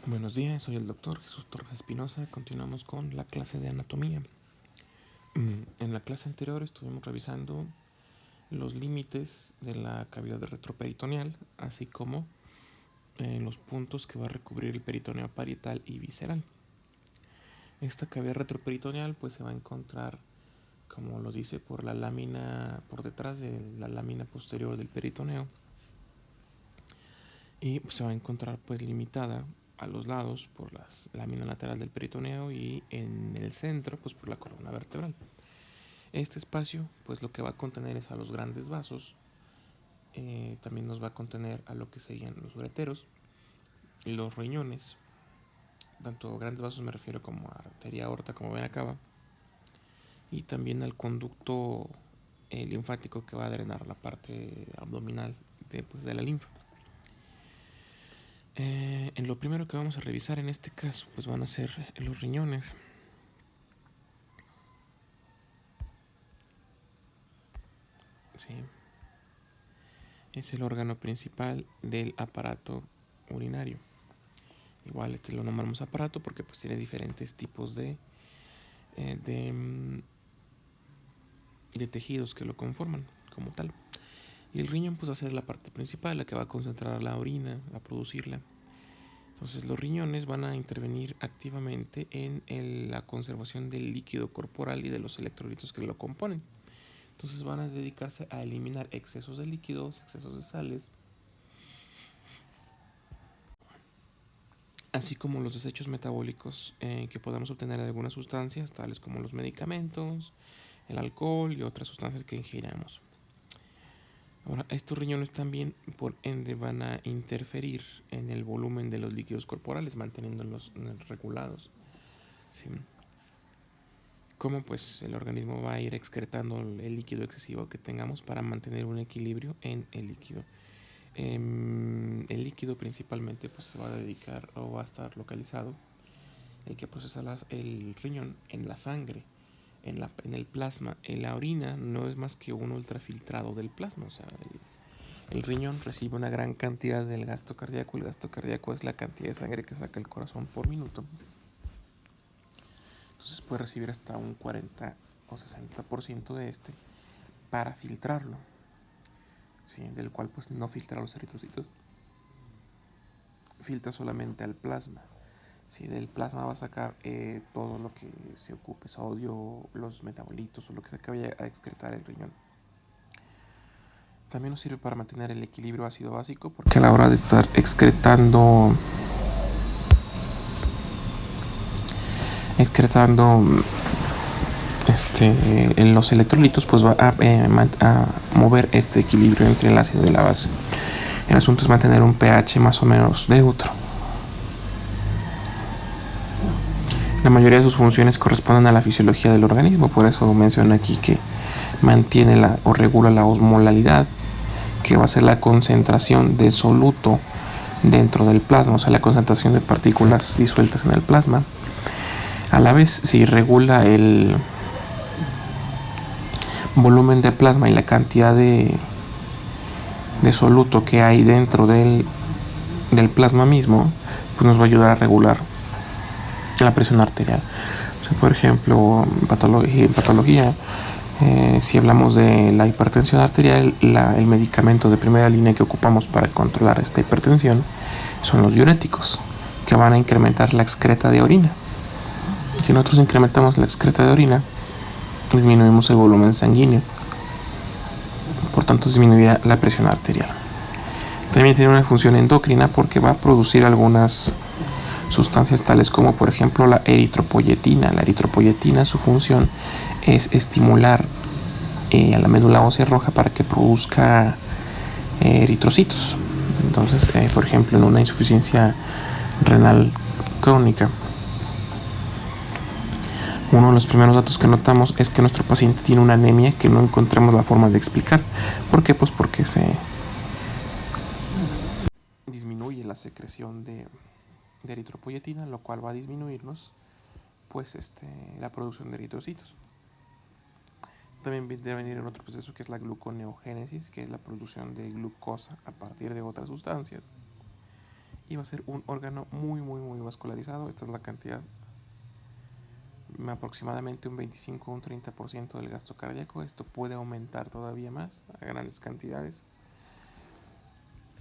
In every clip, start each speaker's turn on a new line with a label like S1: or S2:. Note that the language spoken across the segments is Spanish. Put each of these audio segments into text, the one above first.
S1: Buenos días, soy el doctor Jesús Torres Espinosa. Continuamos con la clase de anatomía. En la clase anterior estuvimos revisando los límites de la cavidad retroperitoneal, así como los puntos que va a recubrir el peritoneo parietal y visceral. Esta cavidad retroperitoneal pues se va a encontrar, como lo dice, por la lámina, por detrás de la lámina posterior del peritoneo, y se va a encontrar pues limitada a los lados por la lámina lateral del peritoneo y en el centro pues por la columna vertebral. Este espacio pues lo que va a contener es a los grandes vasos, también nos va a contener a lo que serían los ureteros, los riñones, tanto grandes vasos me refiero como a arteria aorta como vena cava, y también al conducto linfático que va a drenar la parte abdominal de la linfa. En lo primero que vamos a revisar en este caso pues van a ser los riñones. ¿Sí? Es el órgano principal del aparato urinario. Igual lo nombramos aparato porque pues tiene diferentes tipos de tejidos que lo conforman como tal. Y el riñón pues va a ser la parte principal, la que va a concentrar la orina, a producirla. Entonces los riñones van a intervenir activamente en la conservación del líquido corporal y de los electrolitos que lo componen. Entonces van a dedicarse a eliminar excesos de líquidos, excesos de sales, así como los desechos metabólicos que podamos obtener de algunas sustancias, tales como los medicamentos, el alcohol y otras sustancias que ingiramos. Ahora, estos riñones también, por ende, van a interferir en el volumen de los líquidos corporales, manteniéndolos regulados. ¿Sí? Como pues el organismo va a ir excretando el líquido excesivo que tengamos para mantener un equilibrio en el líquido. El líquido principalmente pues se va a dedicar o va a estar localizado el que procesa el riñón en la sangre, en el plasma. En la orina no es más que un ultrafiltrado del plasma, o sea, el riñón recibe una gran cantidad del gasto cardíaco. El gasto cardíaco es la cantidad de sangre que saca el corazón por minuto. Entonces puede recibir hasta un 40 o 60% de este para filtrarlo, ¿sí? Del cual pues no filtra los eritrocitos, filtra solamente al plasma. ¿Sí? Del plasma va a sacar todo lo que se ocupe, sodio, los metabolitos o lo que se acabe a excretar el riñón. También nos sirve para mantener el equilibrio ácido básico, porque a la hora de estar excretando en los electrolitos, pues va a mover este equilibrio entre el ácido y la base. El asunto es mantener un pH más o menos neutro. La mayoría de sus funciones corresponden a la fisiología del organismo, por eso menciona aquí que mantiene o regula la osmolalidad, que va a ser la concentración de soluto dentro del plasma, o sea, la concentración de partículas disueltas en el plasma. A la vez, si regula el volumen de plasma y la cantidad de soluto que hay dentro del plasma mismo, pues nos va a ayudar a regular la presión arterial. O sea, por ejemplo, en patología, si hablamos de la hipertensión arterial, el medicamento de primera línea que ocupamos para controlar esta hipertensión son los diuréticos, que van a incrementar la excreta de orina. Si nosotros incrementamos la excreta de orina, disminuimos el volumen sanguíneo, por tanto disminuirá la presión arterial. También tiene una función endocrina porque va a producir algunas sustancias tales como por ejemplo la eritropoyetina. La eritropoyetina, su función es estimular a la médula ósea roja para que produzca eritrocitos. Entonces, por ejemplo, en una insuficiencia renal crónica, uno de los primeros datos que notamos es que nuestro paciente tiene una anemia que no encontramos la forma de explicar. ¿Por qué? Pues porque se disminuye la secreción de eritropoyetina, lo cual va a disminuirnos pues la producción de eritrocitos. También debe venir en otro proceso que es la gluconeogénesis, que es la producción de glucosa a partir de otras sustancias. y va a ser un órgano muy vascularizado. Esta es la cantidad, aproximadamente un 25 o un 30% del gasto cardíaco. Esto puede aumentar todavía más a grandes cantidades.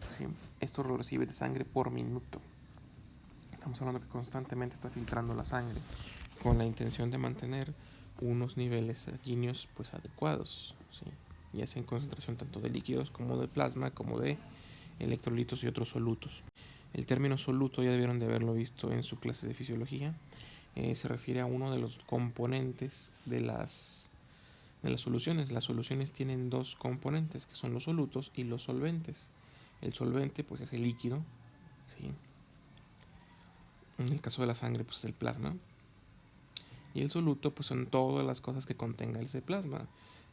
S1: ¿Sí? Esto lo recibe de sangre por minuto. Estamos hablando que constantemente está filtrando la sangre con la intención de mantener unos niveles sanguíneos pues adecuados, ¿sí? Ya sea en concentración tanto de líquidos como de plasma, como de electrolitos y otros solutos. El término soluto ya debieron de haberlo visto en su clase de fisiología. Se refiere a uno de los componentes de las soluciones. Las soluciones tienen dos componentes, que son los solutos y los solventes. El solvente pues es el líquido, ¿sí? En el caso de la sangre pues es el plasma. Y el soluto pues son todas las cosas que contenga ese plasma,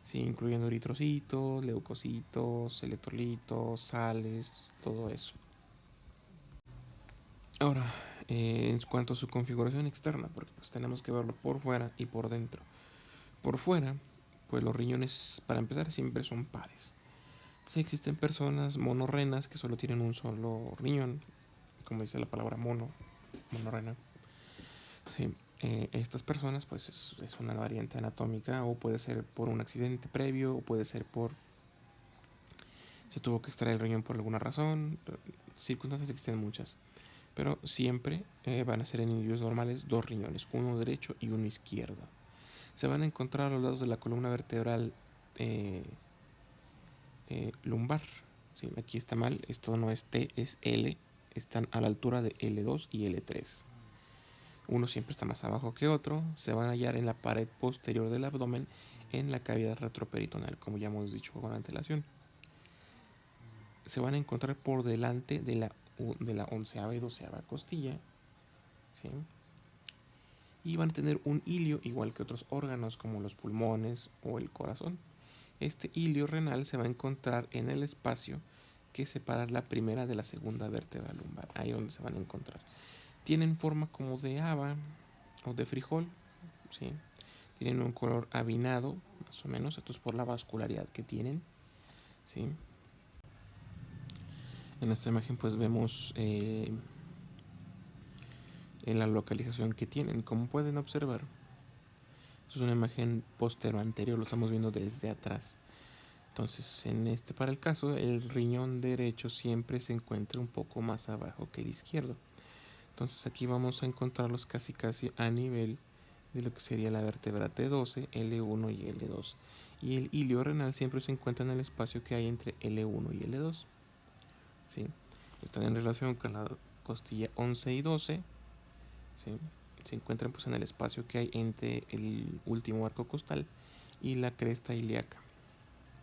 S1: ¿sí? Incluyendo eritrocitos, leucocitos, electrolitos, sales, todo eso. Ahora, en cuanto a su configuración externa, porque pues tenemos que verlo por fuera y por dentro. Por fuera, pues los riñones, para empezar, siempre son pares. Sí existen personas monorrenas que solo tienen un solo riñón, como dice la palabra monorrena. Sí, estas personas, pues es una variante anatómica, o puede ser por un accidente previo, o puede ser por se tuvo que extraer el riñón por alguna razón. Circunstancias existen muchas, pero siempre van a ser en individuos normales dos riñones, uno derecho y uno izquierdo. Se van a encontrar a los lados de la columna vertebral lumbar. Sí, aquí está mal, esto no es T, es L. Están a la altura de L2 y L3. Uno siempre está más abajo que otro. Se van a hallar en la pared posterior del abdomen, en la cavidad retroperitoneal, como ya hemos dicho con antelación. Se van a encontrar por delante de la 11ª y 12ª costilla, ¿sí? Y van a tener un hilio igual que otros órganos como los pulmones o el corazón. Este hilio renal se va a encontrar en el espacio que separa la primera de la segunda vértebra lumbar, ahí donde se van a encontrar. Tienen forma como de haba o de frijol, ¿sí? Tienen un color avinado, más o menos, esto es por la vascularidad que tienen, ¿sí? En esta imagen pues vemos en la localización que tienen. Como pueden observar, es una imagen postero-anterior, lo estamos viendo desde atrás. Entonces, para el caso, el riñón derecho siempre se encuentra un poco más abajo que el izquierdo. Entonces aquí vamos a encontrarlos casi a nivel de lo que sería la vértebra T12, L1 y L2. Y el hilio renal siempre se encuentra en el espacio que hay entre L1 y L2. ¿Sí? Están en relación con la costilla 11 y 12. ¿Sí? Se encuentran pues en el espacio que hay entre el último arco costal y la cresta ilíaca.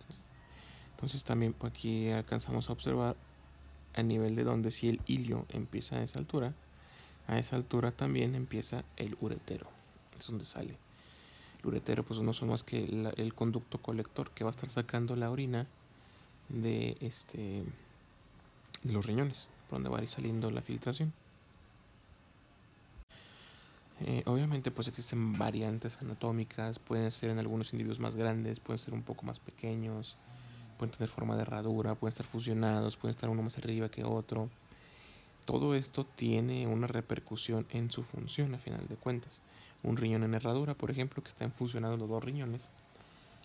S1: ¿Sí? Entonces también aquí alcanzamos a observar a nivel de donde si el hilio empieza a esa altura también empieza el uretero, es donde sale. El uretero pues no son más que el conducto colector que va a estar sacando la orina de de los riñones, por donde va a ir saliendo la filtración. Obviamente pues existen variantes anatómicas, pueden ser en algunos individuos más grandes, pueden ser un poco más pequeños, pueden tener forma de herradura, pueden estar fusionados, pueden estar uno más arriba que otro. Todo esto tiene una repercusión en su función a final de cuentas. Un riñón en herradura, por ejemplo, que están fusionados los dos riñones,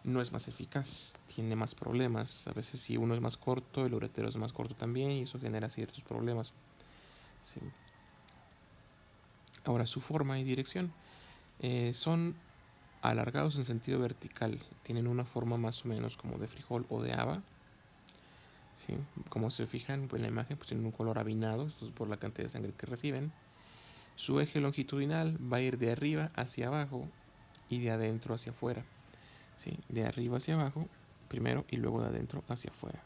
S1: no es más eficaz, tiene más problemas. A veces si uno es más corto, el uretero es más corto también y eso genera ciertos problemas. Sí. Ahora, su forma y dirección son alargados en sentido vertical, tienen una forma más o menos como de frijol o de haba. ¿Sí? Como se fijan en la imagen, pues tienen un color avinado, esto es por la cantidad de sangre que reciben. Su eje longitudinal va a ir de arriba hacia abajo y de adentro hacia afuera. ¿Sí? De arriba hacia abajo primero y luego de adentro hacia afuera.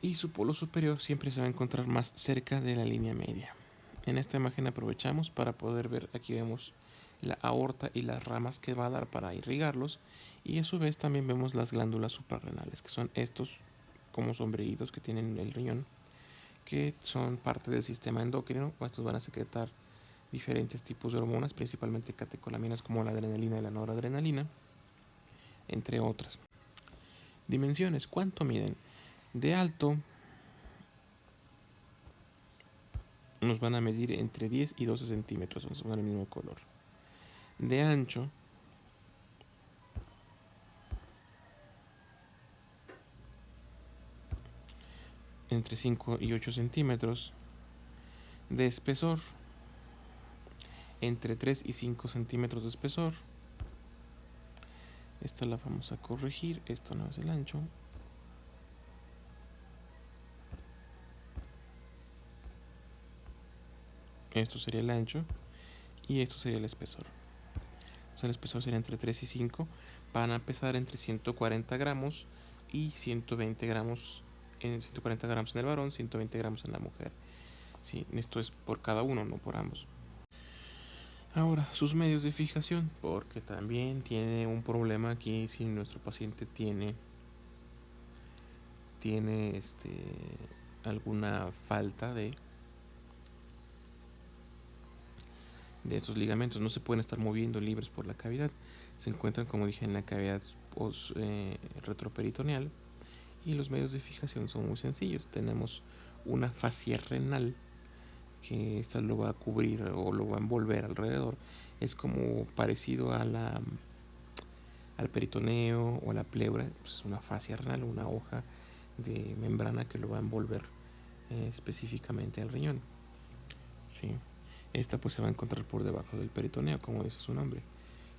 S1: Y su polo superior siempre se va a encontrar más cerca de la línea media. En esta imagen aprovechamos para poder ver, aquí vemos la aorta y las ramas que va a dar para irrigarlos, y a su vez también vemos las glándulas suprarrenales, que son estos como sombreritos que tienen el riñón, que son parte del sistema endocrino. Estos van a secretar diferentes tipos de hormonas, principalmente catecolaminas como la adrenalina y la noradrenalina, entre otras. Dimensiones, ¿cuánto miden? De alto nos van a medir entre 10 y 12 centímetros, son del mismo color. De ancho, entre 5 y 8 centímetros. De espesor, entre 3 y 5 centímetros de espesor. Esta la vamos a corregir, esto no es el ancho. Esto sería el ancho y esto sería el espesor. O sea, el espesor sería entre 3 y 5. Van a pesar entre 140 gramos y 120 gramos. 140 gramos en el varón, 120 gramos en la mujer. Sí, esto es por cada uno, no por ambos. Ahora, sus medios de fijación, porque también tiene un problema aquí si nuestro paciente tiene alguna falta de esos ligamentos. No se pueden estar moviendo libres por la cavidad. Se encuentran, como dije, en la cavidad retroperitoneal. Y los medios de fijación son muy sencillos. Tenemos una fascia renal, que esta lo va a cubrir o lo va a envolver alrededor. Es como parecido a al peritoneo o a la pleura. Pues es una fascia renal, una hoja de membrana que lo va a envolver específicamente al riñón. ¿Sí? Esta pues se va a encontrar por debajo del peritoneo, como dice su nombre.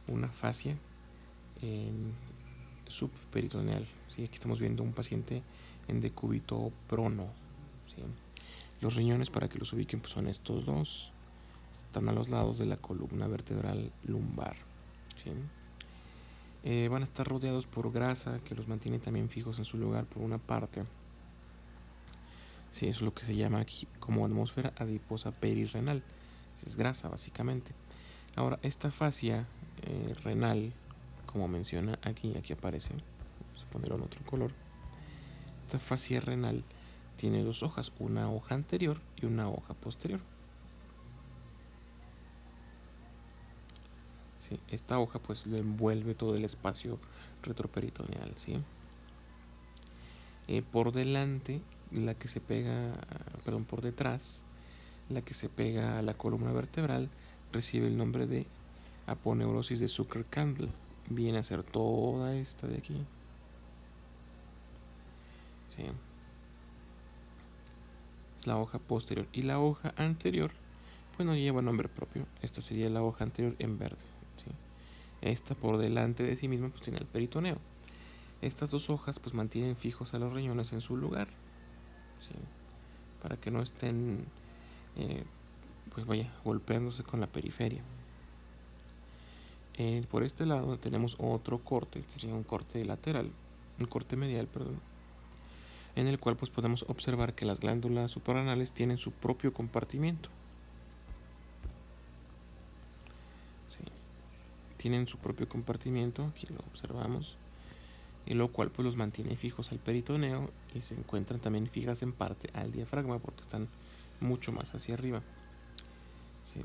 S1: Una fascia subperitoneal. ¿Sí? Aquí estamos viendo un paciente en decúbito prono. ¿Sí? Los riñones, para que los ubiquen, pues son estos dos. Están a los lados de la columna vertebral lumbar. ¿Sí? Van a estar rodeados por grasa que los mantiene también fijos en su lugar por una parte. Sí, eso es lo que se llama aquí como atmósfera adiposa perirrenal. Es grasa, básicamente. Ahora, esta fascia renal, como menciona aquí aparece. Vamos a ponerlo en otro color. Esta fascia renal tiene dos hojas, una hoja anterior y una hoja posterior. ¿Sí? Esta hoja pues lo envuelve todo el espacio retroperitoneal. ¿Sí? Por delante, la que se pega, perdón, por detrás, la que se pega a la columna vertebral recibe el nombre de aponeurosis de Zucker-Kandl. Viene a ser toda esta de aquí. ¿Sí? Es la hoja posterior. Y la hoja anterior, pues no lleva nombre propio. Esta sería la hoja anterior en verde. ¿Sí? Esta por delante de sí misma pues tiene el peritoneo. Estas dos hojas pues mantienen fijos a los riñones en su lugar. ¿Sí? Para que no estén pues vaya golpeándose con la periferia. Por este lado tenemos otro corte. Este sería un corte lateral, un corte medial, perdón, en el cual pues podemos observar que las glándulas suprarrenales tienen su propio compartimiento. ¿Sí? Tienen su propio compartimiento, aquí lo observamos, y lo cual pues los mantiene fijos al peritoneo y se encuentran también fijas en parte al diafragma porque están mucho más hacia arriba. ¿Sí?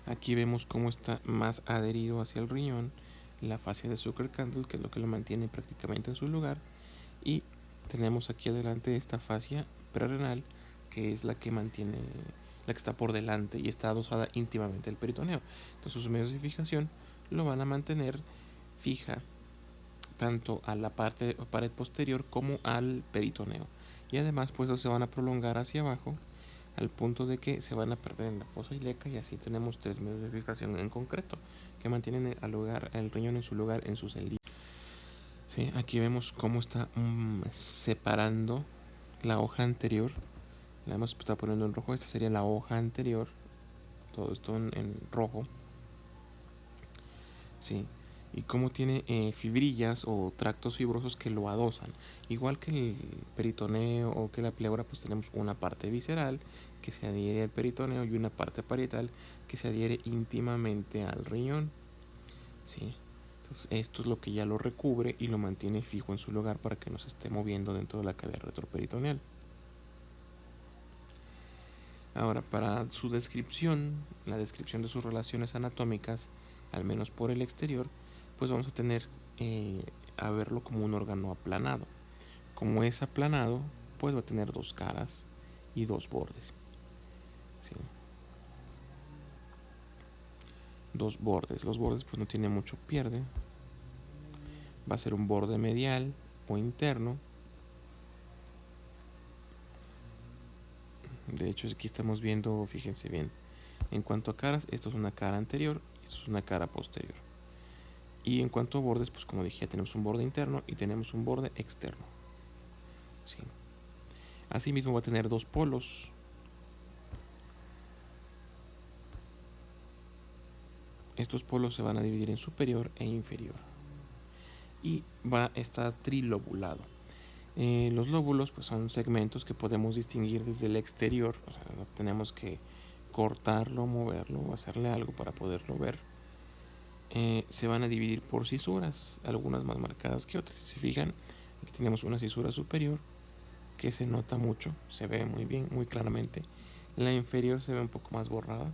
S1: Aquí vemos cómo está más adherido hacia el riñón la fascia de Zucker-Kandl, que es lo que lo mantiene prácticamente en su lugar, y tenemos aquí adelante esta fascia prerrenal, que es la que mantiene, la que está por delante y está adosada íntimamente al peritoneo. Entonces sus medios de fijación lo van a mantener fija tanto a la pared posterior como al peritoneo, y además pues se van a prolongar hacia abajo al punto de que se van a perder en la fosa ilíaca, y así tenemos tres medios de fijación en concreto que mantienen el riñón en su lugar en su celdilla. ¿Sí? Aquí vemos cómo está separando la hoja anterior. La hemos estado poniendo en rojo. Esta sería la hoja anterior. Todo esto en rojo. ¿Sí? Y cómo tiene fibrillas o tractos fibrosos que lo adosan. Igual que el peritoneo o que la pleura, pues tenemos una parte visceral que se adhiere al peritoneo y una parte parietal que se adhiere íntimamente al riñón. ¿Sí? Entonces esto es lo que ya lo recubre y lo mantiene fijo en su lugar para que no se esté moviendo dentro de la cavidad retroperitoneal. Ahora, para su descripción, la descripción de sus relaciones anatómicas, al menos por el exterior, pues vamos a tener a verlo como un órgano aplanado. Como es aplanado, pues va a tener dos caras y dos bordes. ¿Sí? Dos bordes. Los bordes pues no tiene mucho pierde. Va a ser un borde medial o interno. De hecho, aquí estamos viendo, fíjense bien, en cuanto a caras, esto es una cara anterior y esto es una cara posterior. Y en cuanto a bordes, pues como dije, ya tenemos un borde interno y tenemos un borde externo. ¿Sí? Asimismo va a tener dos polos. Estos polos se van a dividir en superior e inferior. Y va a estar trilobulado. Los lóbulos pues son segmentos que podemos distinguir desde el exterior. O sea, no tenemos que cortarlo, moverlo o hacerle algo para poderlo ver. Se van a dividir por cisuras, algunas más marcadas que otras. Si se fijan, aquí tenemos una cisura superior que se nota mucho, se ve muy bien, muy claramente. La inferior se ve un poco más borrada.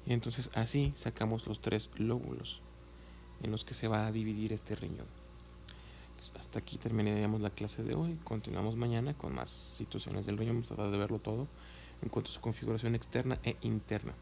S1: Y entonces así sacamos los tres lóbulos en los que se va a dividir este riñón. Entonces, hasta aquí terminaríamos la clase de hoy. Continuamos mañana con más situaciones del riñón. Vamos a tratar de verlo todo en cuanto a su configuración externa e interna.